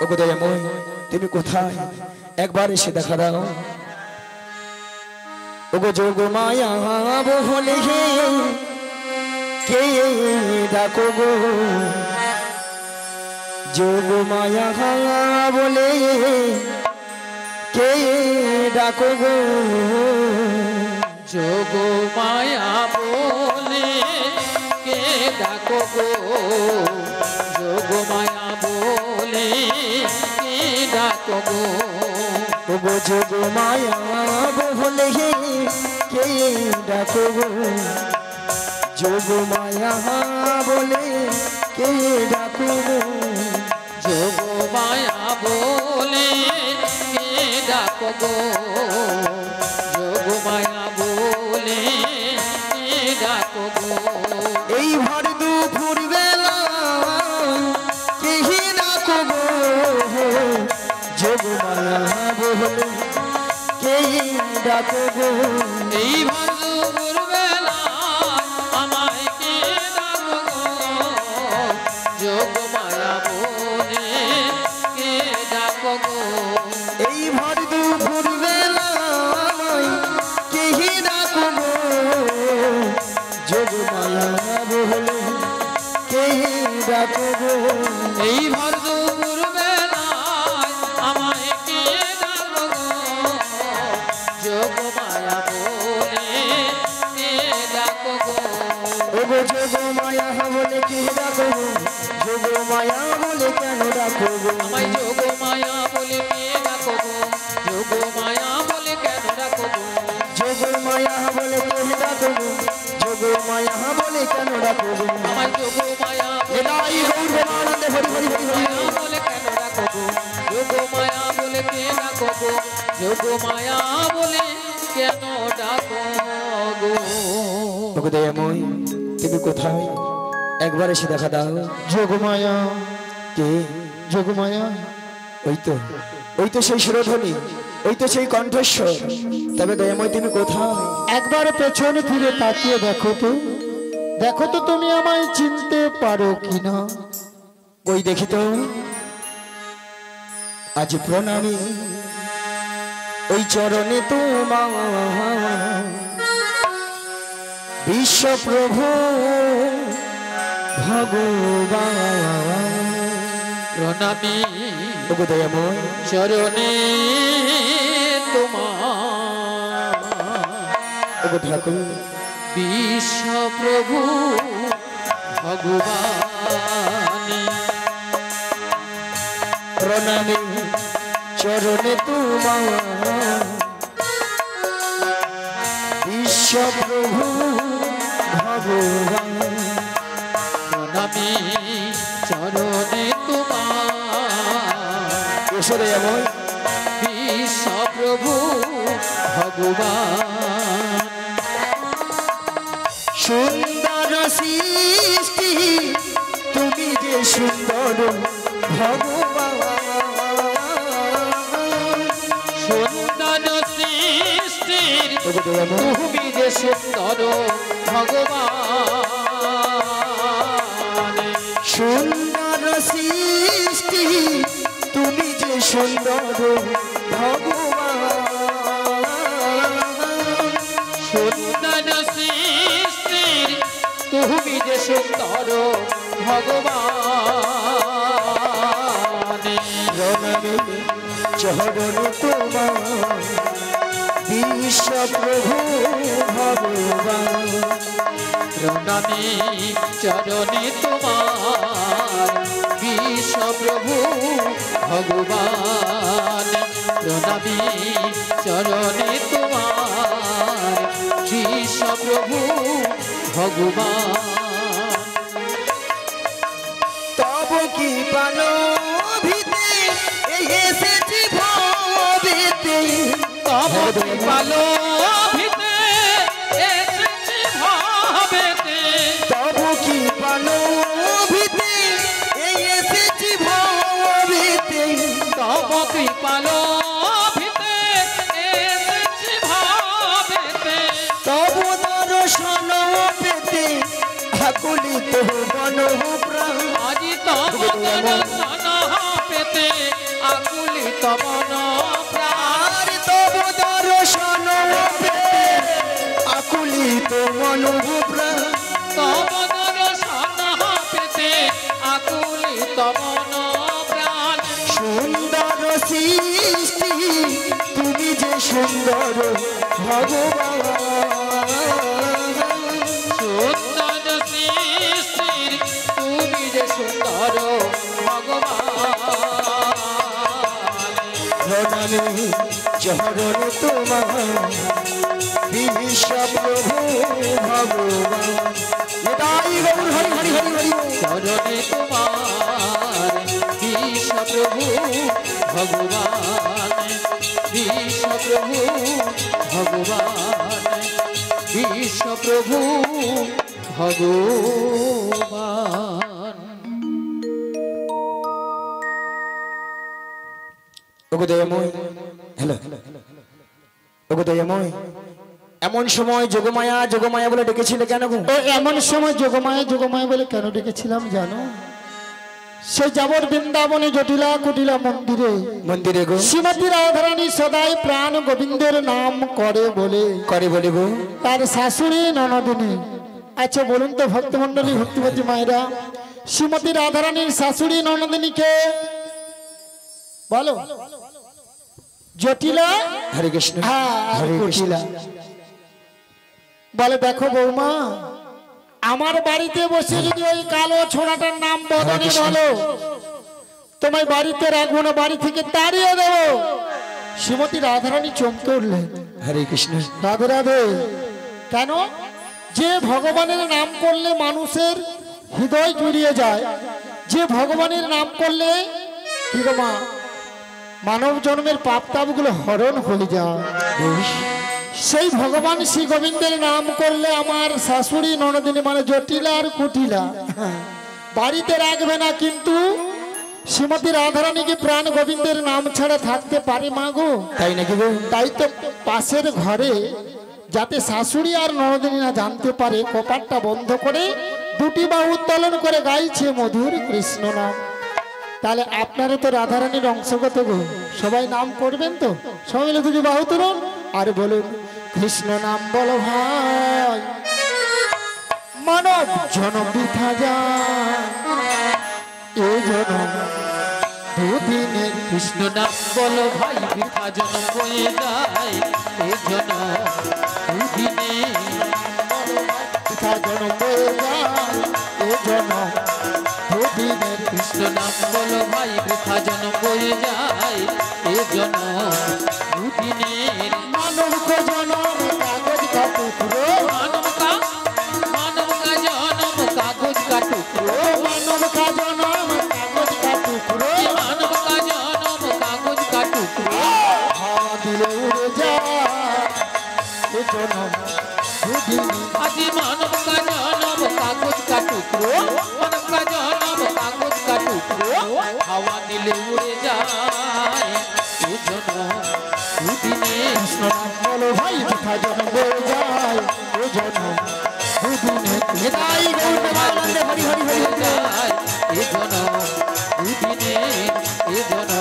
ওগো দয়াময় তুমি কোথায় একবার এসে দেখা দাও ওগো যোগ মায়া বহলে কে ডাকো গো যোগ মায়া বলে কে ডাকো গো যোগ মায়া বলে কে ডাকো গো যোগ মায়া বলে কে ডাকো গো ওগো যোগ মায়া বলে কে ডাকো গো যোগ মায়া বলে কে ডাকো গো যোগ মায়া বলে কে ডাকো গো যোগ মায়া বলে কে ডাকো গো এই ভর দুপুর বেলা কে ডাকো গো যোগ মায়া বলে কে ডাকো গো এই ভর বেলা আমায় কে ডাকো গো যোগ মায়া বলে কে ডাকো গো এই ভর দুপুর বেলা কে ডাকো গো যোগ মায়া বলে কে ডাকো গো এই ভর দুপুর বেলায় আমায় কে ডাকো গো যোগ মায়া বলে কে ডাকো গো ওগো যোগ মায়া বলে কে ডাকো গো যোগ মায়া বলে কেন ডাকো গো আমায় যোগ মায়া বলে কে ডাকো গো যোগ মায়া বলে কেন ডাকো গো যোগ মায়া বলে কে ডাকো গো যোগ মায়া বলে কেন ডাকো গো আমায় যোগ মায়া এলাই গৌর প্রেমানন্দে হরি হরি হরি হরি মায়া বলে কেন ডাকো গো যোগ মায়া বলে কে ডাকো গো যোগ মায়া বলে কেন ডাকো গো ওগো দয়াময় তুমি কোথায় একবার এসে দেখা দাও যোগ মায়া কে যোগ মায়া ওই তো সেই সুরধ্বনি ওই তো সেই কণ্ঠস্বর তবে দয়াময় তুমি কোথায় একবার পেছনে ফিরে তাকিয়ে দেখো তো তুমি আমায় চিনতে পারো কিনা কই দেখি তো আজ প্রণামী ওই চরণে তোমার বিশ্বপ্রভু ভগবান প্রণামী ওগো দয়াময় চরণে তোমার ওগো ঠাকুর বিশ্বপ্রভু ভগবানী প্রণামী চরণে তোমার বিশ্বপ্রভু ভগবান প্রণামী চরণে তোমার এসো দয়াময় বিশ্বপ্রভু ভগবান সুন্দর সৃষ্টি তুমি যে সুন্দর ভগবান সুন্দর সৃষ্টির ওগো দয়াময় তুমি যে সুন্দর ভগবান সুন্দর সৃষ্টি তুমি যে সুন্দর ভগবান সুন্দর সৃষ্টির তুমি যে সুন্দর ভগবান প্রণামী চরণ তোমার বিশ্বপ্রভু ভগবান প্রণামী চরণে তোমার বিশ্বপ্রভু ভগবান প্রণামী চরণে তোমার বিশ্বপ্রভু ভগবান তব কি পালো ভিতে এসেছি ভবেতে তব পালো ভিতে এসেছি ভাবেতে তব কি পালো ভিতে এসেছি ভবেতে তব কৃপালো ভিতে এসেছি ভাবেতে তব দর্শন পেতে আকুলিত মন প্রাণ আজি তব দর্শন পেতে তমন প্রাণ আর তব দর্শন পেতে আকুলিত মন প্রাণ তব দর্শন পেতে আকুলিত মন প্রাণ সুন্দর সৃষ্টি তুমি যে সুন্দর ভগবান সুন্দর সৃষ্টির তুমি যে সুন্দর ভগবান প্রণামে চরণ তোমার বিশ্ব প্রভু ভগবান নিতাই গৌর হরি হরি হরি হরি চরণে তোমার বিশ্ব প্রভু ভগবান বিশ্ব প্রভু ভগবান বিশ্ব প্রভু ভগবান। ওগো দয়াময় হ্যালো ওগো দয়াময় এমন সময় যোগমায়া যোগমায়া বলে ডেকেছিলে কেন গো? ও এমন সময় যোগমায়া যোগমায়া বলে কেন ডেকেছিলাম জানো? সে যাবর বৃন্দাবনে জটিলা কুটিলা মন্দিরে মন্দিরে গো শ্রীমতী রাধারানী সদাই প্রাণ গোবিন্দের নাম করে বলে গো তার শাশুড়ি ননদিনী। আচ্ছা বলুন তো ভক্তমন্ডলী ভক্তিপতি মায়েরা, শ্রীমতী রাধারানীর শাশুড়ি ননদিনীকে বলো? জটিলা, হরে কৃষ্ণ হ্যাঁ আর হরে কৃষ্ণ কুটিলা। বলে দেখো বৌমা, আমার বাড়িতে বসে যদি ওই কালো ছোড়াটার নাম বদনে বলো, তোমায় বাড়িতে রাখবো না, বাড়ি থেকে তাড়িয়ে দেবো। শ্রীমতী রাধারানী চমকে উঠলেন। হরে কৃষ্ণ রাধে রাধে। কেন? যে ভগবানের নাম করলে মানুষের হৃদয় জুড়িয়ে যায়, যে ভগবানের নাম করলে কি গো মা, মানব জন্মের পাপ তাপগুলো হরণ হয়ে যায়, সেই ভগবান শ্রী গোবিন্দের নাম করলে আমার শাশুড়ি ননদিনী মানে জটিলা আর কুটিলা বাড়িতে রাখবে না, কিন্তু শ্রীমতী রাধারানীকে প্রাণ গোবিন্দের নাম ছাড়া থাকতে পারে মা গো? তাই নাকি গো? তাই তো পাশের ঘরে যাতে শাশুড়ি আর ননদিনী না জানতে পারে, কপাটটা বন্ধ করে দুটি বাহু উত্তোলন করে গাইছে মধুর কৃষ্ণ নাম। তাহলে আপনারা তো রাধারানীর অংশগত গো, সবাই নাম করবেন তো? সবাই মিলে দুটি বাহু তুলুন আর বলুন কৃষ্ণ নাম বলো ভাই, মানব জনম বৃথা যায়, এ জনম দুদিনের কৃষ্ণ নাম বলো ভাই বৃথা জনম বয়ে যায়, এই জন্য দুদিনে বৃথা জনম বয়ে যায়, এ জনম দুদিনের কৃষ্ণ নাম বলো ভাই বৃথা জনম বয়ে যায়, এই জন্য দুদিনের মানব কো জনম কাগজ কা টুকরো, মানব কা জনম কাগজ কা টুকরো, মানব কা জনম কাগজ কা টুকরো, মানব কা জনম কাগজ কা টুকরো, হাওয়া দিলে উড়ে যায়, এ জনম দুদিনের আজি মানব কা জনম কাগজ কা টুকরো, মানব কা জনম কাগজ কা টুকরো, হাওয়া দিলে উড়ে যায়, এই জন্য দুদিনে কৃষ্ণ নাম বলো ভাই বৃথা জনম বয়ে যায়, এ জনম দুদিনের নিতাই গৌর প্রেমানন্দে হরি হরি হরি হরি যায়, এই জন্য দুদিনে এই জন্য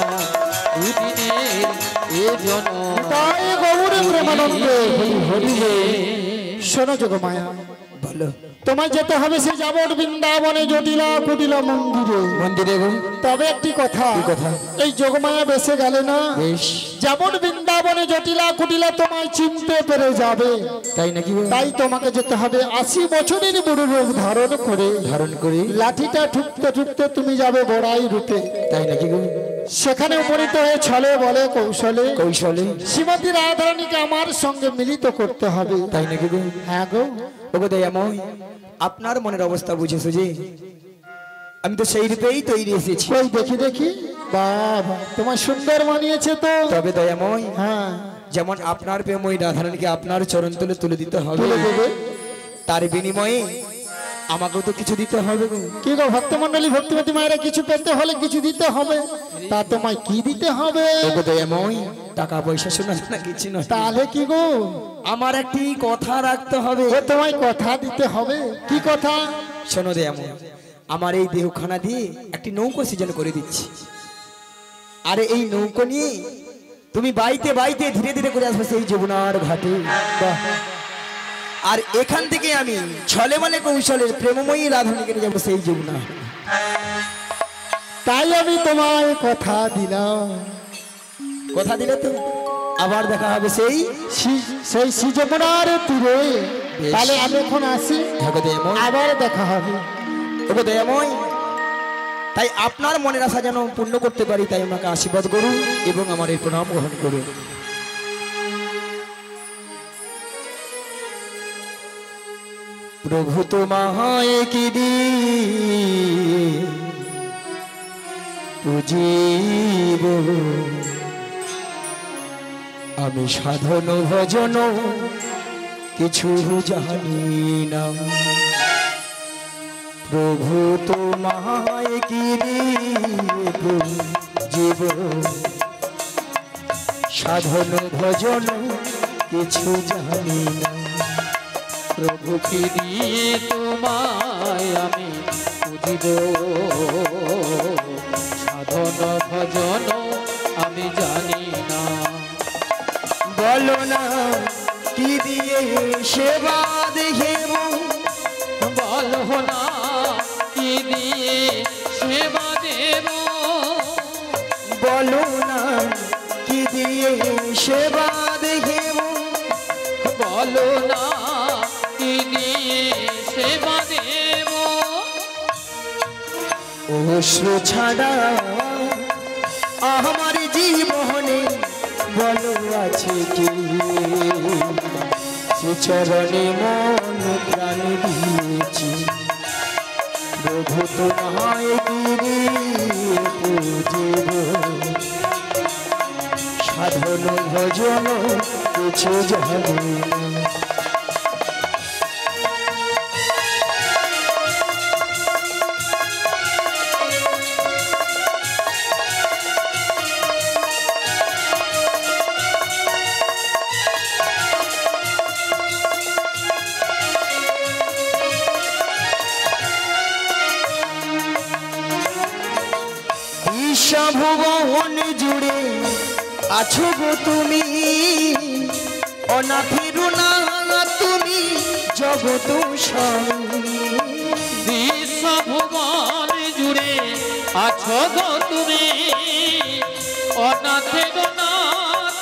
দুদিনে এই জন্য তাই গৌরে প্রেমানন্দে হরি হরি হরি। শোনো যোগমায়া, বলো তোমায় যেতে হবে সে যাবর বৃন্দাবনে জটিলা কুটিলা মন্দিরে। মন্দিরে গো? তবে একটি কথা, কি কথা? এই যোগমায়া বেসে গেলে না, বেশ যেমন বৃন্দাবনে জটিলা কুটিলা তোমায় চিনতে পেরে যাবে, তাই নাকি গো? তাই তোমাকে যেতে হবে 80 বছরের বুড়ো রূপ ধারণ করে, ধারণ করি লাঠিটা ঠুকতে ঠুকতে তুমি যাবে বড়াই রূপে। তাই নাকি গো? সেখানে উপনীত হয়ে ছলে বলে কৌশলে কৌশলে শ্রীমতী রাধারানীকে আমার সঙ্গে মিলিত করতে হবে। তাই নাকি গো? হ্যাঁ গো। ওগো দয়াময়, আপনার মনের অবস্থা বুঝেছো যে আমি তো সেই রূপেই তৈরি এসেছি। কই দেখি দেখি, বাবা তোমার সুন্দর মানিয়েছে তো। তবে দয়াময়, হ্যাঁ যেমন আপনার প্রেমময়ী রাধারানীকে আপনার চরণ তুলে তুলে দিতে হবে, তুলে দেবে। তার বিনিময়ে আমাকেও তো কিছু দিতে হবে গো। কি গো ভক্তমন্ডলী ভক্তিপতি মায়েরা, কিছু পেতে হলে কিছু দিতে হবে, তা তোমায় কি দিতে হবে? ওগো দয়াময়, টাকা পয়সা শোনা না কিছু নয়, তাহলে কি গো? আমার একটি কথা রাখতে হবে। ও তোমায় কথা দিতে হবে। কি কথা? শোনো দয়াময়, আমার এই দেহখানা দিয়ে একটি নৌকো সৃজন করে দিচ্ছি। আরে এই নৌকো নিয়ে তুমি বাইতে বাইতে ধীরে ধীরে করে আসবে সেই যমুনার ঘাটে। বাহ। আর এখান থেকে আমি ছলে বলে কৌশলের প্রেমময়ী রাধানীকে নিয়ে যাবো সেই যমুনা। তাই আমি তোমায় কথা দিলাম। কথা দিলে তো আবার দেখা হবে সেই সেই যমুনার তীরে। তাহলে আমি এখন আসি, আবার দেখা হবে। ওগো দয়াময়, তাই আপনার মনের আশা যেন পূর্ণ করতে পারি, তাই আমাকে আশীর্বাদ করুন এবং আমার এই প্রণাম গ্রহণ করুন। প্রভু তোমায় কি দিয়ে পুজিব, আমি সাধন ভজন কিছু জানি না। প্রভু তোমায় কি দিয়ে পুজিব, সাধন ভজন কিছু জানি না। প্রভু কি দিয়ে তোমায় আমি পুজিব, সাধন ভজন আমি জানি না। বলো না কি দিয়ে সেবা দেব, বলো না কি দিয়ে সেবা দেব, বলো না কি দিয়ে সেবা দেব, বলো না কি দিয়ে সেবা দেব। অশ্রু ছাড়া আমার জীবনে বলো আছে কি, চরণে মন প্রাণ দিয়েছি। প্রভু তোমায় গিরি পুজিব, সাধন ভজন কিছু জানি না। ভুবন জুড়ে আছো গো তুমি, অনাথের না তুমি জগৎ স্বামী। বিশ্বভুবন জুড়ে আছো গো তুমি, অনাথের না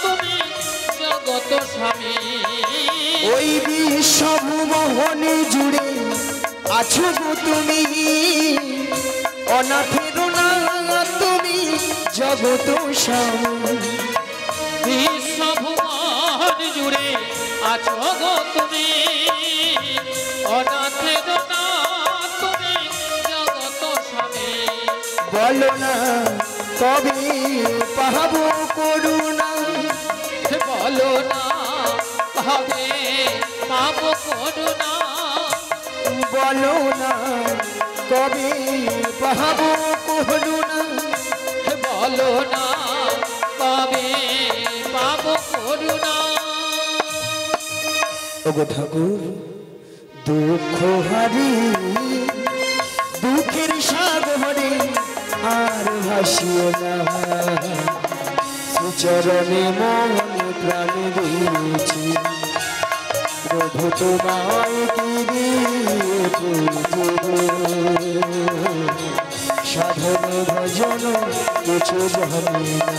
তুমি জগৎ স্বামী। ওই বিশ্বভুবন জুড়ে আছো গো তুমি, অনাথের না তুমি জগৎ স্বামী। বিশ্বভুবন জুড়ে আছো গো তুমি, অনাথের না তুমি জগৎ স্বামী। বলো না তবে পাহাবো করুণা, বলো না ভাবে পাব করুণা, বলো না কবে পাহাবো করুণা, বলো না কবে পাব করুণা। ওগো ঠাকুর দুঃখ হারি দুঃখের সাগরে আর ভাসিও না, সুচরণে মন প্রাণ দিয়েছি। প্রভু তোমায় গিরি পুজিব, সাধন ভজন কিছু জানি না।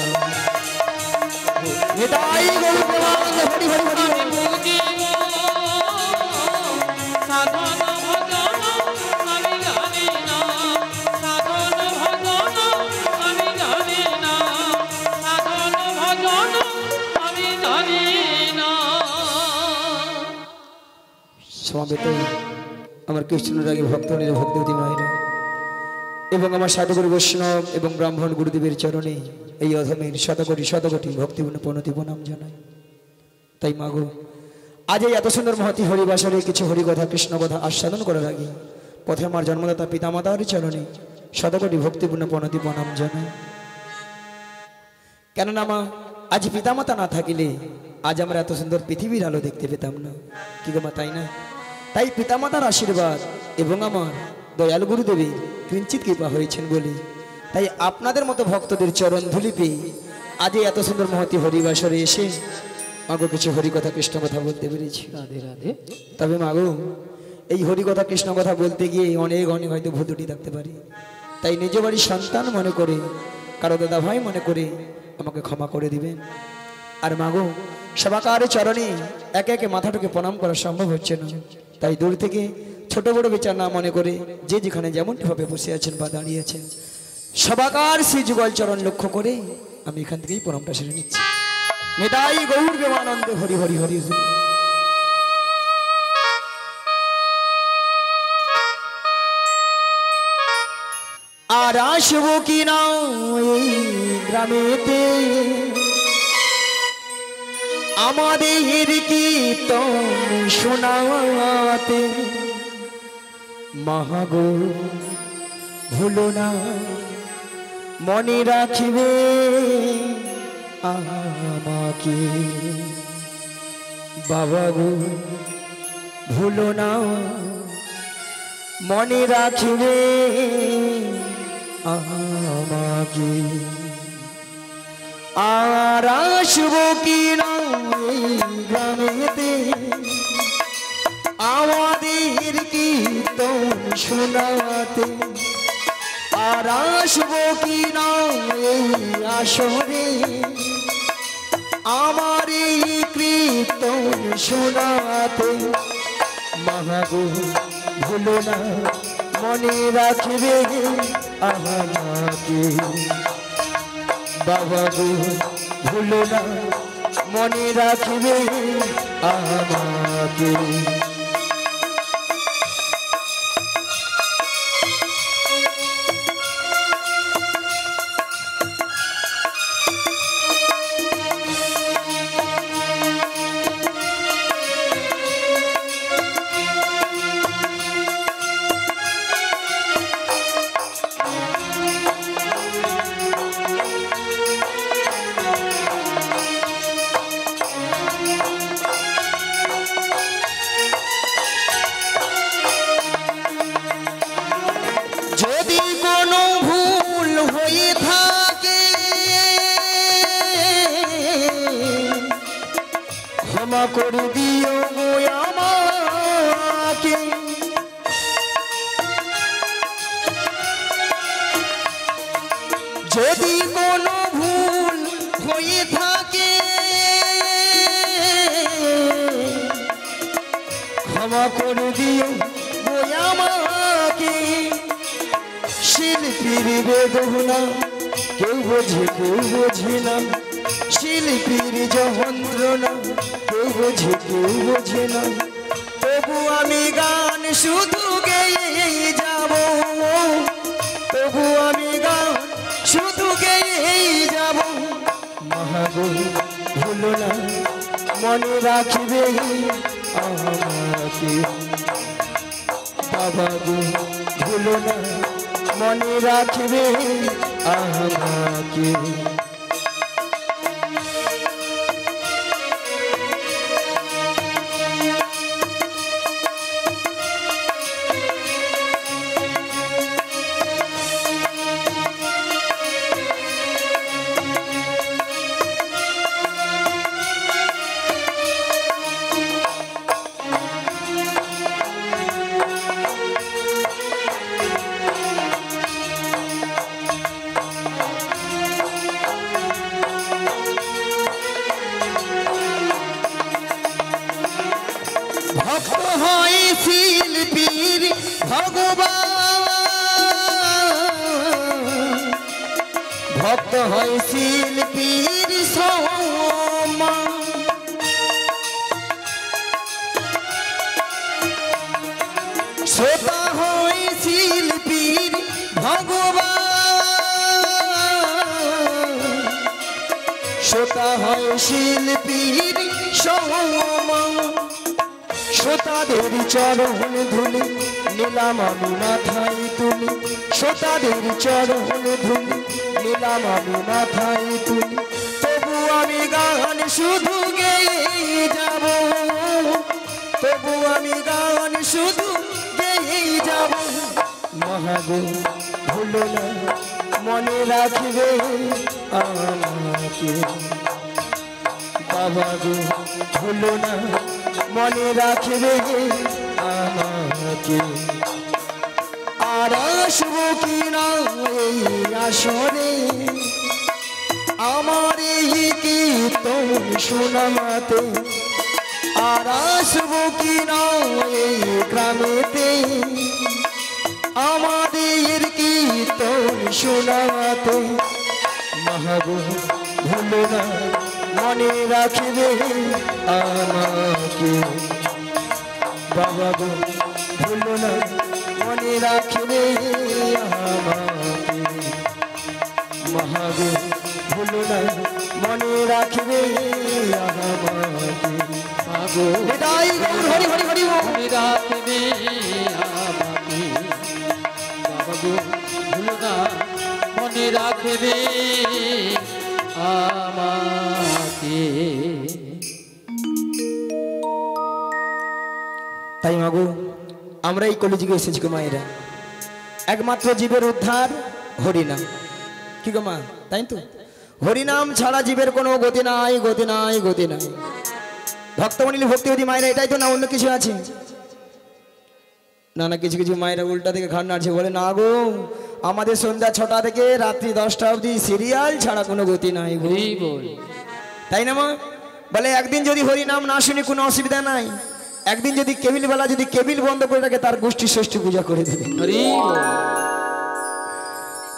নিতাই গৌর প্রেমানন্দ হরি হরি হরি। আমি বুঝিব সাধন ভজন আমি জানি না, সাধন ভজন আমি জানি না, সাধন ভজন আমি জানি না। সমাবেত আমার কৃষ্ণরাগী ভক্ত নিজ ভক্তবতী মায়েরা এবং আমার সাধুগুরু বৈষ্ণব এবং ব্রাহ্মণ গুরুদেবের চরণে এই অধমের শতকোটি শতকোটি ভক্তিপূর্ণ প্রণতি প্রণাম জানাই। তাই মাগো, আজ এই এত সুন্দর মহতি হরিবাসরে কিছু হরিকথা কৃষ্ণ কথা আস্বাদন করার আগে পথে আমার জন্মদাতা পিতামাতার চরণে শতকোটি ভক্তিপূর্ণ প্রণতি প্রণাম জানাই। কেননা মা, আজ পিতামাতা না থাকিলে আজ আমরা এত সুন্দর পৃথিবীর আলো দেখতে পেতাম না, কি গো মা, তাই না? তাই পিতামাতার আশীর্বাদ এবং আমার দয়াল গুরুদেবের কিঞ্চিত কৃপা হয়েছেন বলে তাই আপনাদের মতো ভক্তদের চরণ ধুলি পেয়ে আজ এত সুন্দর মহতি হরিবাসরে এসে মাগো কিছু হরিকথা কৃষ্ণ কথা বলতে পেরেছি। রাধে রাধে। তবে মাগো এই হরিকথা কৃষ্ণ কথা বলতে গিয়ে অনেক অনেক হয়তো ভুতুটি থাকতে পারি, তাই নিজ বাড়ির সন্তান মনে করে, কারো দাদা ভাই মনে করে আমাকে ক্ষমা করে দিবেন। আর মাগো সবাকার চরণে একে একে মাথাটাকে প্রণাম করা সম্ভব হচ্ছে না, তাই দূর থেকে ছোট বড় বিচার না মনে করে যে যেখানে যেমনটি ভাবে বসে আছেন বা দাঁড়িয়েছেন সবাকার সেই যুগল চরণ লক্ষ্য করে আমি এখান থেকেই প্রণামটা সেরে নিচ্ছি। নিতাই গৌর প্রেমানন্দে হরি হরি হরি হরি। আর আসবো কি না এই গ্রামেতে আমাদের কীর্তন শোনাতে, মহাগো ভুলো না মনে রাখিবে আমাকে, বাবা গো ভুলো না মনে রাখিবে আমাকে। আর আসবো কি না এই গ্রামেতে আমাদের কীর্তন শোনাতে, আর আসবো কি না এই আসরে আমার এই কীর্তন শোনাতে, মহাগো ভুলো না মনে রাখবে আমাকে, বাবা গো ভুলো না মনে রাখবে আমাকে। যদি কোনো ভুল হয়ে থাকে ক্ষমা করে দিও গো আমাকে, যদি কোনো ভুল হয়ে থাকে ক্ষমা করে দিও গো আমাকে। শিল্পীর বেদনা কেউ বোঝে কেউ বোঝে না, শিল্পীর যন্ত্রণা কেউ বোঝে কেউ বোঝে না, তবু আমি গান শুধু গেয়েই যাব, তবু আমি গান শুধু গেয়েই যাব। মহাগো ভুলো না মনে রাখবে আমাকে, বাবা গো ভুলো না মনে রাখবে আমাকে। ভক্ত হয় শিল্পীর ভগবান, ভক্ত হয় শিল্পীর সমান, শ্রোতা হয় শিল্পীর ভগবান, শ্রোতা হয় শিল্পীর সমান। শ্রোতাদের চরণ ধুলি নিলাম আমি মাথায় তুলি, শ্রোতাদের চরণ ধুলি নিলাম আমি মাথায় তুলি, তবু আমি গান শুধু গেয়েই যাব, তবু আমি গান শুধু গেয়েই যাব। মহাগো ভুলো না মনে রাখবে আমাকে বাবা গো ভুলো না মনে রাখবে আমাকে আর আসবো কি না এই আসরে আমার এই কীর্তন শোনাতে আর আসবো কি না এই গ্রামেতে আমাদের কীর্তন শোনাতে মহাগো ভুলো না মনে রাখবে আমাকে বাবা গো ভুলো না মনে রাখবে আমাকে মহাগো ভুলো না মনে রাখবে আমাকে মাগো এটাই গৌর হরি হরি হরি বল। মনে রাখবে আমাকে বাবা গো ভুলো না মনে রাখবে আমাকে। তাই মাগো আমরা এই কলিযুগে এসেছি গো মায়েরা একমাত্র জীবের উদ্ধার হরিনাম কি গো মা তাই তো হরিনাম ছাড়া জীবের কোনো গতি নাই গতি নাই গতি নাই ভক্তমণ্ডলী ভক্তিবতী মায়েরা এটাই তো না অন্য কিছু আছে না না কিছু কিছু মায়েরা উল্টা থেকে ঘাড় নাড়ছে বলে না গো আমাদের সন্ধ্যা 6টা থেকে রাত্রি 10টা অবধি সিরিয়াল ছাড়া কোনো গতি নাই গো হরি বল তাই না মা বলে একদিন যদি হরিনাম না শুনি কোনো অসুবিধা নাই একদিন যদি কেবিল বেলা যদি কেবিল বন্ধ করে রাখে তার গোষ্ঠী ষষ্ঠী পূজা করে দেবে হরি বল।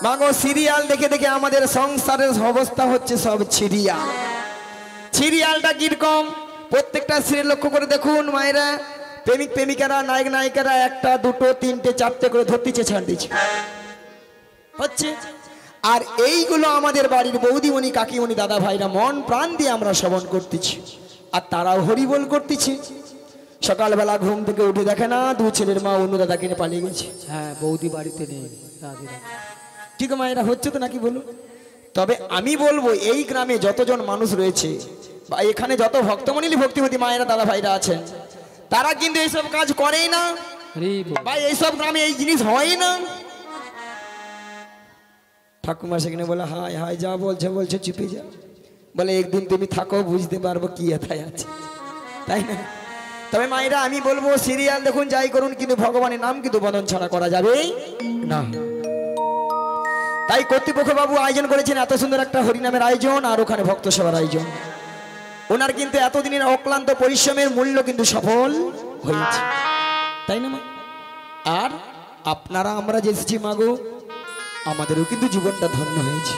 মাগো সিরিয়াল দেখে দেখে আমাদের সংসারের অবস্থা হচ্ছে সব সিরিয়াল সিরিয়ালটা কিরকম প্রত্যেকটা সিরিয়াল লক্ষ্য করে দেখুন মায়েরা প্রেমিক প্রেমিকারা নায়ক নায়িকারা 1টা 2টো 3টে 4টে করে ধরতেছে ছাড় দিচ্ছে হচ্ছে আর এইগুলো আমাদের বাড়ির বৌদিমণি কাকিমণি দাদা ভাইরা মন প্রাণ দিয়ে আমরা শ্রবণ করতেছি আর তারাও হরিবোল করতেছে সকালবেলা ঘুম থেকে উঠে দেখে না 2 ছেলের মা অন্য দাদা কিনে পালিয়ে গেছে হ্যাঁ বৌদি বাড়িতে নেই রাধিরা ঠিক মায়েরা হচ্ছে তো নাকি বলুন তবে আমি বলবো এই গ্রামে যতজন মানুষ রয়েছে বা এখানে যত ভক্তমণ্ডলী ভক্তিবতী মায়েরা দাদা ভাইরা আছেন তারা কিন্তু এইসব কাজ করেই না হরি বল। বা এইসব গ্রামে এই জিনিস হয় না ঠাকুমা সেখানে বলে হায় হায় যা বলছে বলছে চুপে যা বলে একদিন তুমি থাকো বুঝতে পারবো কি এথায় আছে তাই না তবে মায়েরা আমি বলবো সিরিয়াল দেখুন যাই করুন কিন্তু ভগবানের নাম কিন্তু বদন ছাড়া করা যাবে না তাই কর্তৃপক্ষ বাবু আয়োজন করেছেন এত সুন্দর একটা হরিনামের আয়োজন আর ওখানে ভক্ত সেবার আয়োজন ওনার কিন্তু এতদিনের অক্লান্ত পরিশ্রমের মূল্য কিন্তু সফল হয়েছে তাই না মা আর আপনারা আমরা যে এসেছি মাগো আমাদেরও কিন্তু জীবনটা ধন্য হয়েছে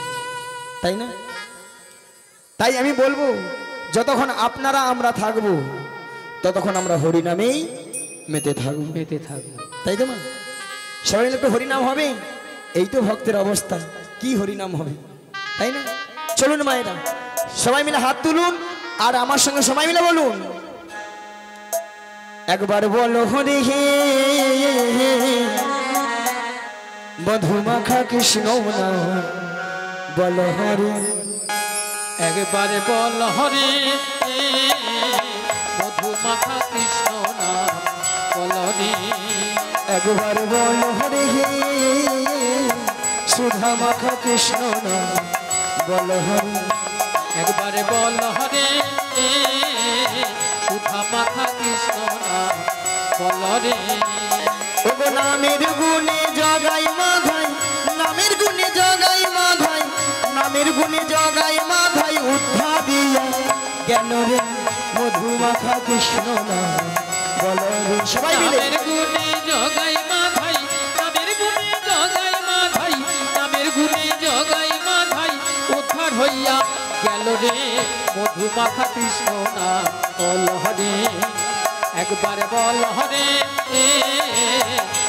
তাই না তাই আমি বলবো যতক্ষণ আপনারা আমরা থাকবো ততক্ষণ আমরা হরিনামেই মেতে থাকবো পেতে থাকবো তাই তো মা সবাই মিলে একটু হরিনাম হবে এই তো ভক্তের অবস্থা কি হরিনাম হবে তাই না চলুন মায়েরা সবাই মিলে হাত তুলুন আর আমার সঙ্গে সবাই মিলে বলুন একবার বলো হরি হে মধুমাখা কৃষ্ণ না বলো হরি একবারে বল হরে মধুমাখা কৃষ্ণ নাম বলরে একবার বলো হরি হে সুধা মাখা কৃষ্ণ না বলো হরি একবারে বল হরে সুধা মাখা কৃষ্ণ নাম বলরে ওগো নামের গুণে জগাই মাধাই নামের গুণে জগাই মাধাই নামের গুণে জগাই মাধাই উদ্ধা দিয়া জ্ঞান রে মধুমাখা কৃষ্ণ না বলো রে সবাই মিলে নামের গুণে জগাই মাধাই নামের গুণে জগাই মাধাই নামের গুণে জগাই মাধাই উদ্ধার হইয়া গেল রে মধুমাখা কৃষ্ণ নাম বল হরে একবার বল হরে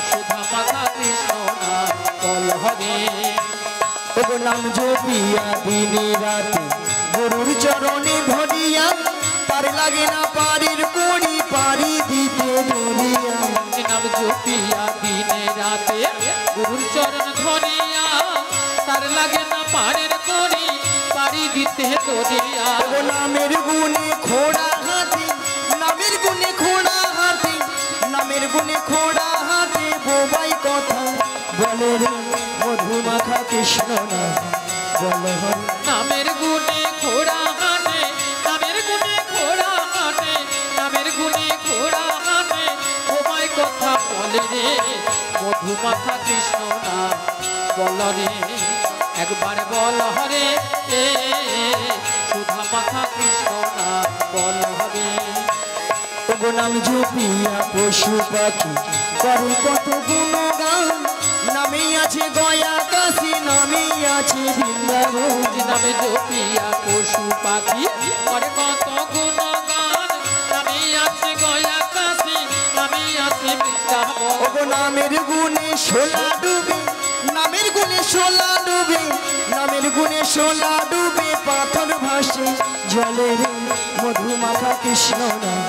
সুধা মাখা কৃষ্ণ নাম বল হরে ওগো নাম জপিয়া দিনে রাতে গুরুর চরণে ধরিয়া তার লাগে না পারির কোড়ি পারি দিতে ধরিয়া নাম জপিয়া দিনে রাতে গুরুর চরণ ধরিয়া তার লাগে না পারের করি পারি দিতে ধরিয়া ওগো নামের গুণে খোড়া হাতে নামের গুণে খোড়া হাতে নামের গুণে খোড়া হাতে বোবাই কথা বলে রে মধু মাখা কৃষ্ণ নাম বলো হরি। নামের গুণে ঘোড়া হাঁটে, নামের গুণে ঘোড়া হাঁটে, নামের গুণে ঘোড়া হাঁটে, তোমায় কথা বলে রে মধুমাখা কৃষ্ণ নাম বল রে, একবার বল হরে এ সুধা মাখা কৃষ্ণ নাম বল হরে। ওগো নাম জপিয়া পশু পাখি করে কত গুণগান, নামে আছে গয়া কাশী, নামে আছে বৃন্দাবন। নামে জপিয়া পশু পাখি করে কত গুণগান, নামে আছে গয়া কাশী, নামে আছে বৃন্দাবন। ওগো নামের গুণে শোলা ডুবে, নামের গুণে শোলা ডুবে, নামের গুণে শোলা ডুবে, পাথর ভাসে জলে রে মধুমাখা কৃষ্ণ নাম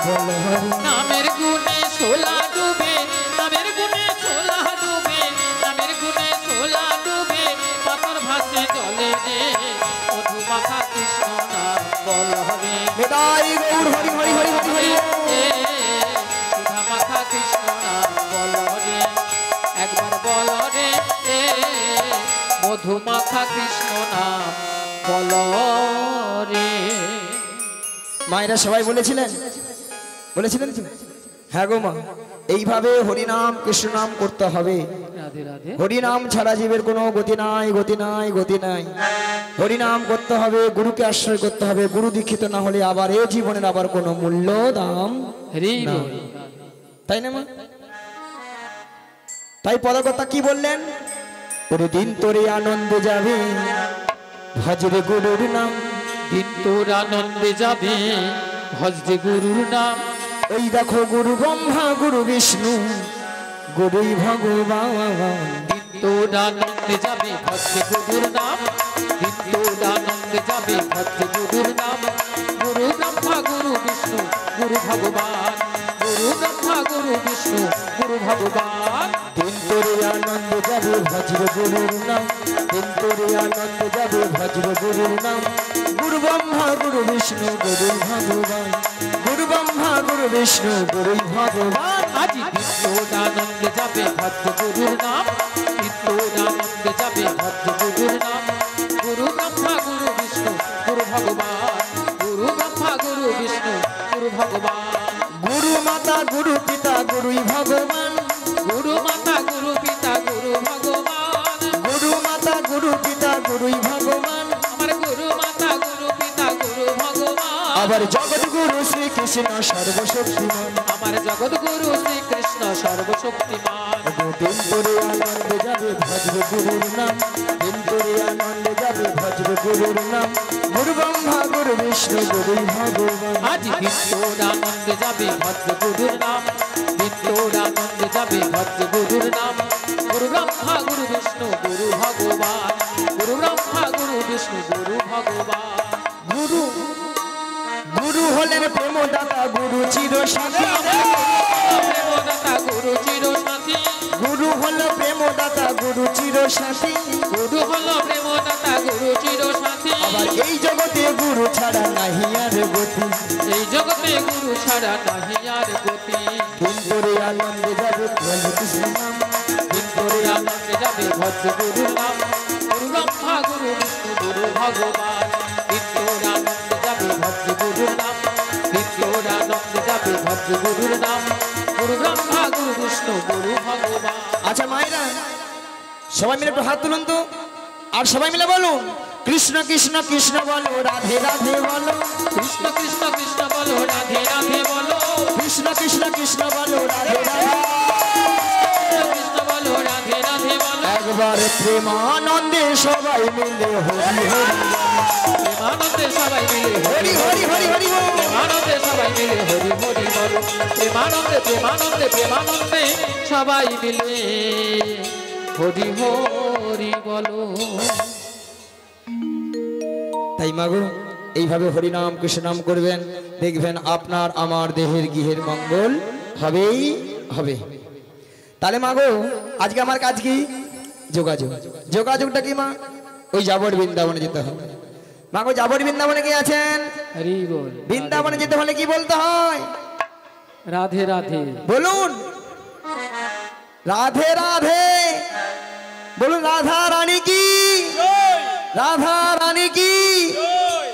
বলো হরি। নামের গুণে শোলা ডুবে, নামের গুণে শোলা ডুবে, নামের গুণে শোলা ডুবে, পাথর ভাসে জলে রে মধুমাখা কৃষ্ণ নাম বল হরে। নিতাই গৌর হরি হরি হরি হরি হরি। সুধা মাখা কৃষ্ণ নাম বল হরে, একবার বল রে মধুমাখা কৃষ্ণ নাম বল রে। মায়েরা সবাই বলেছিলেন, বলেছিলেন তো? হ্যাঁ গো মা, এইভাবে হরিনাম কৃষ্ণ নাম করতে হবে। রাধে রাধে। হরিনাম ছাড়া জীবের কোনো গতি নাই, গতি নাই, গতি নাই। হরিনাম করতে হবে, গুরুকে আশ্রয় করতে হবে। গুরু দীক্ষিত না হলে আবার এ জীবনের আবার কোনো মূল্য দাম হরি না। বল। তাই না মা? তাই পদকর্তা কি বললেন? ওরে দিন তোরে আনন্দে যাবে ভজরে গুরুর নাম। দিন তোর আনন্দে যাবে ভজরে গুরুর নাম। ওই দেখো গুরু ব্রহ্মা গুরু বিষ্ণু গুরুই ভগবান। দিন তোর আনন্দে যাবে ভজরে গুরুর নাম। দিন তোর আনন্দে যাবে ভজরে গুরুর নাম। গুরু ব্রহ্মা গুরু বিষ্ণু গুরু ভগবান। গুরু ব্রহ্মা গুরু বিষ্ণু গুরু ভগবান। দিন তোরে আনন্দে যাবে ভজরে গুরুর নাম। দিন তোরে আনন্দে যাবে ভজরে গুরুর নাম। গুরু ব্রহ্মা গুরু বিষ্ণু গুরুই ভগবান। গুরু ব্রহ্মা গুরু বিষ্ণু গুরুই ভগবান। আজ দিন তোর আনন্দে যাবে ভজরে গুরুর নাম। দিন তোর আনন্দে যাবে ভজরে গুরুর নাম। গুরু ব্রহ্মা গুরু বিষ্ণু গুরু ভগবান। গুরু ব্রহ্মা গুরু বিষ্ণু গুরু ভগবান। গুরু মাতা গুরু পিতা গুরুই ভগবান। গুরু মাতা গুরু পিতা গুরু ভগবান। গুরু মাতা গুরু পিতা গুরুই ভগবান। আমার গুরু মাতা গুরু পিতা গুরু ভগবান। আবার জগৎ গুরু শ্রীকৃষ্ণ সর্বশক্তিমান। আমার জগৎ গুরু শ্রীকৃষ্ণ সর্বশক্তিমান। দিন তোরে আনন্দে যাবে ভজরে গুরুর নাম। দিন তোরে আনন্দে যাবে ভজরে গুরুর নাম। গুরু ব্রহ্মা গুরু বিষ্ণু গুরুই ভগবান। আজ দিন তোর আনন্দে যাবে ভজরে গুরুর নাম। দিন তোর আনন্দে যাবে ভজরে গুরুর নাম। গুরু ব্রহ্মা গুরু বিষ্ণু গুরু ভগবান। গুরু ব্রহ্মা গুরু বিষ্ণু গুরু ভগবান। গুরু গুরু হলেন প্রেমদাতা গুরু চির সাথী। প্রেমদাতা গুরু চির সাথী। গুরু হলো প্রেমদাতা গুরু চির সাথী। গুরু হলো প্রেমদাতা গুরু চির সাথী। আবার এই জগতে গুরু ছাড়া নাহি আর গতি। এই জগতে গুরু ছাড়া নাহি আর গতি। দিন তোরে আনন্দে যাবে ভজ কৃষ্ণ নাম। দিন তোরে আনন্দে যাবে ভজ গুরুর নাম। গুরু ব্রহ্মা গুরু বিষ্ণু গুরু ভগবান। দিন তোর আনন্দে যাবে ভজ গুরুর নাম। দিন তোর আনন্দে যাবে ভজ গুরুর নাম। গুরু ব্রহ্মা গুরু বিষ্ণু গুরু ভগবান। আচ্ছা মায়েরা সবাই মিলে একটু হাত তুলুন তো, আর সবাই মিলে বলুন কৃষ্ণ কৃষ্ণ কৃষ্ণ বলো রাধে রাধে বলো। কৃষ্ণ কৃষ্ণ কৃষ্ণ বলো রাধে রাধে বলো। কৃষ্ণ কৃষ্ণ কৃষ্ণ বলো রাধে রাধে। কৃষ্ণ বলো রাধে রাধে বলো। একবার প্রেমানন্দে সবাই মিলে হরি হরি প্রেমানন্দে সবাই মিলে হরি হরি হরি হরি বল। প্রেমানন্দে সবাই মিলে হরি হরি বলো। প্রেমানন্দে প্রেমানন্দে প্রেমানন্দে সবাই মিলে হরি হরি বলো। তাই মাগো এইভাবে হরিনাম কৃষ্ণ নাম করবেন, দেখবেন আপনার আমার দেহের গৃহের মঙ্গল হবেই হবে। তাহলে মাগো আজকে আমার কাজ কি? যোগাযোগ। যোগাযোগটা কি মা? ওই যাবর বৃন্দাবনে যেতে হবে। মাগো যাবর বৃন্দাবনে কে আছেন? হরি বল। বৃন্দাবনে যেতে হলে কি বলতে হয়? রাধে রাধে বলুন রাধে রাধে। বলো রাধা রানী কি, রাধা রানী কি,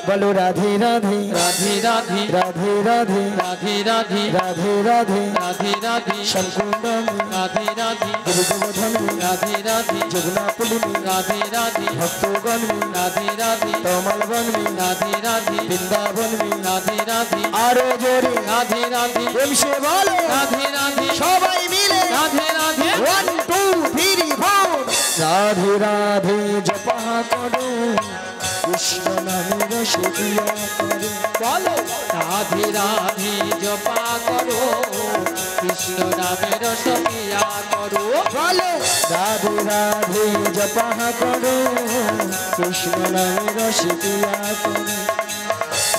বলো রাধে রাধে রাধে রাধে রাধে রাধে রাধে রাধে রাধে রাধে রাধে রাধে শঙ্কুন্দম রাধে রাধে গুরুগোধন রাধে রাধে যমুনা পুলিনী রাধে রাধে ভক্তগণ রাধে রাধে তমলবন রাধে রাধে বৃন্দাবন রাধে রাধে আরো জোরে রাধে রাধে প্রেম সে বলো রাধে রাধে সবাই মিলে রাধে রাধে 1 2 3 4 রাধে রাধে জপা করো কৃষ্ণ নামে রসে দিয়া করো বলো রাধে রাধে জপা করো কৃষ্ণ নামের সখিয়া করো বলো রাধে রাধে জপা করো কৃষ্ণ নামে রসে দিয়া করো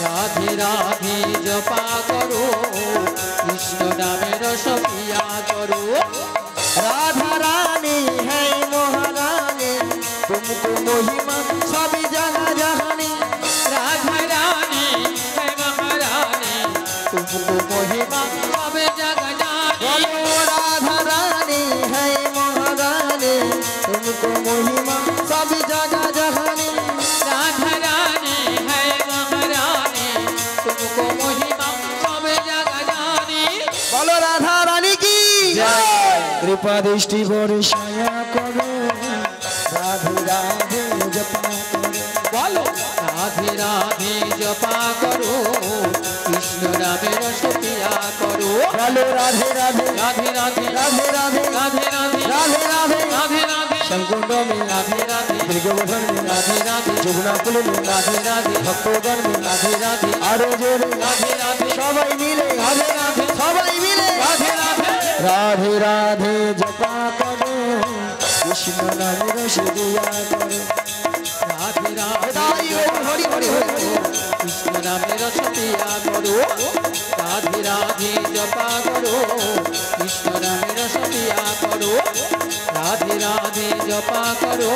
রাধে রাধে জপা করো কৃষ্ণ নামের সখিয়া করো राधा रानी है महारानी तुमको महिमा सभी जगह जहानी राधा रानी है महारानी तुमको महिमा सब जग जानी बोलो राधा रानी है महारानी तुमको महिमा सभी जगह जहानी राधा रानी है महारानी तुमको महिमा सब जग जानी बोलो राधा रानी की कृपा दृष्टि बरसाया करो राधे राधे जपा करो बोलो राधे राधे जपा करो कृष्ण नामेर सखिया करो बोलो राधे राधे राधे राधे राधे राधे राधे राधे राधे राधे राधे राधे शंकुंड में राधे राधे दुर्गोधन में राधे राधे যমুনা পুলে राधे राधे ভক্তগণ राधे राधे আরো জোরে राधे राधे সবাই মিলে राधे राधे সবাই মিলে राधे राधे রাধে রাধে জপা করো কৃষ্ণ নামে রসে দিয়া করো राधे राधे হরি হরি হরি হরি कृष्ण नामेर सखिया करो राधे राधे जपा करो कृष्ण नामेर सखिया करो राधे राधे जपा करो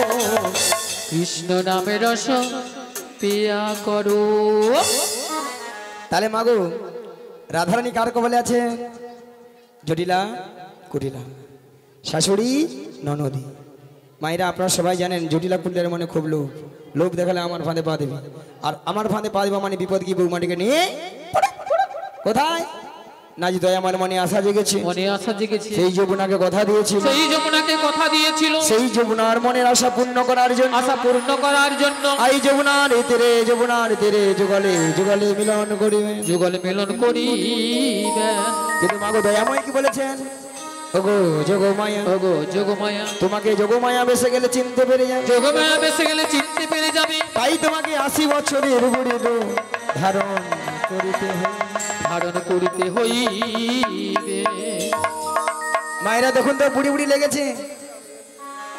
कृष्ण नामेर सखिया करो তাহলে মাগো রাধারানী কার কবলে আছে জটিলা কুটিলা শাশুড়ি ননদী মায়েরা আপনারা সবাই জানেন জটিলা কুটিলার মনে খুব লোভ লোভ দেখালে আমার ফাঁদে পা দেবে আর আমার ফাঁদে পা দেবে মানে বিপদ কি বৌমাটিকে নিয়ে কোথায় নাজি দয়া আমার মনে আশা জেগেছে মনে আশা জেগেছে সেই যমুনাকে কথা দিয়েছিল সেই যমুনাকে কথা দিয়েছিল সেই যমুনার মনের আশা পূর্ণ করার জন্য আশা পূর্ণ করার জন্য আই যমুনার তীরে যুগলে যুগলে মিলন করিবে যুগল মিলন করিবে কিন্তু মাগো দয়াময় কি বলেছেন ওগো যোগমায়া ওগো যোগমায়া তোমাকে যোগমায়া বেসে গেলে চিনতে পেরে যাবে যোগমায়া বেসে গেলে চিনতে পেরে যাবে তাই তোমাকে 80 বছরের বুড়ি ধারণ করিতে হবে ধারণ করিতে হইবে মায়েরা দেখুন তো বুড়ি বুড়ি লেগেছে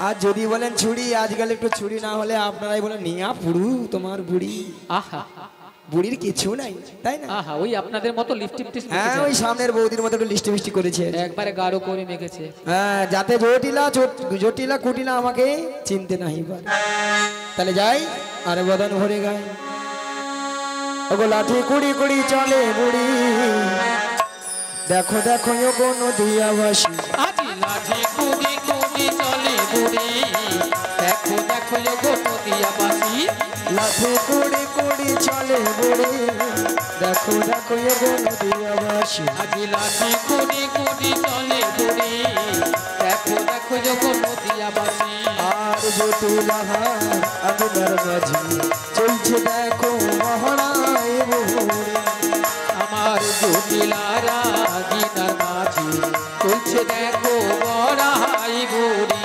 আর যদি বলেন ছুরি আজকাল একটু ছুরি না হলে আপনারাই বলেন নিয়া পুরু তোমার বুড়ি আহা বুড়ির কিছু নাই তাই না আহা ওই আপনাদের মতো লিপস্টিক হ্যাঁ ওই সামনের বৌদির মতো একটু লিস্টি মিষ্টি করেছে একবারে গাঢ় করে মেখেছে হ্যাঁ যাতে জটিলা কুটিলা আমাকে চিনতে নাহি পারে তাহলে যাই আরে বদন ভরে গায় ওগো লাঠি কুড়ি কুড়ি চলে বুড়ি দেখো দেখো ওগো নদিয়া বাসি আজি লাঠি কুড়ি কুড়ি চলে বুড়ি দেখো দেখো গো নদিয়া বাসি লাঠি কুড়ি কুড়ি চলে বুড়ি দেখো দেখো ওগো নদিয়া বাসি আজি লাঠি কুড়ি কুড়ি চলে বুড়ি দেখো দেখো গো নদিয়া বাসি আর জটিলা আগুনের মাঝি চলছে দেখো মহড়ায় বুড়ি আমার জটিলারা গিনার মাঝি চলছে দেখো বড়াই বুড়ি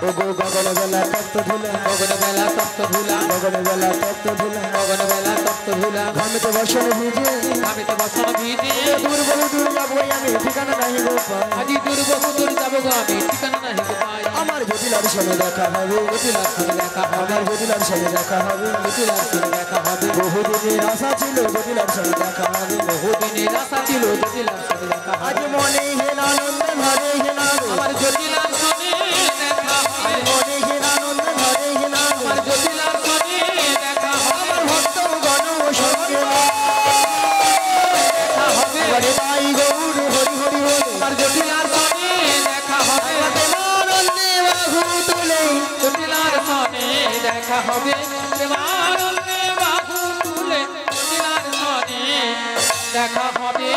ওগো গগন বেলা তপ্ত ধুলা গগন বেলা তপ্ত ধুলা গগন বেলা তপ্ত ধুলা গগন বেলা তপ্ত ধুলা ঘামিতে বসন ভিজে আমি তো বসন ভিজে দূর বলে দূর যাবো আমি ঠিকানা নাই গো পাই আজি দূর বহুদূর যাবো গো আমি ঠিকানা নাহি গো পাই আমার জটিলার সঙ্গে দেখা হবে জটিলার সঙ্গে দেখা হবে আমার জটিলার সঙ্গে দেখা হবে জটিলার সঙ্গে দেখা হবে বহুদিনের আশা ছিল জটিলার সঙ্গে দেখা হবে বহুদিনের আশা ছিল জটিলার সঙ্গে দেখা হবে আজ মনে হেন আনন্দ ঘরে হেন আমার জটিলার সঙ্গে দেখা হবে মনে হেন আনন্দ ঘরে হেন আমার জটিলার সঙ্গে দেখা হবে আমার ভক্ত গণ সঙ্গে দেখা হবে ঘরে তাই গৌর হরি হরি বলে আমার জটিলার সঙ্গে দেখা হবে আনন্দে বাহু তুলে দেখা হবে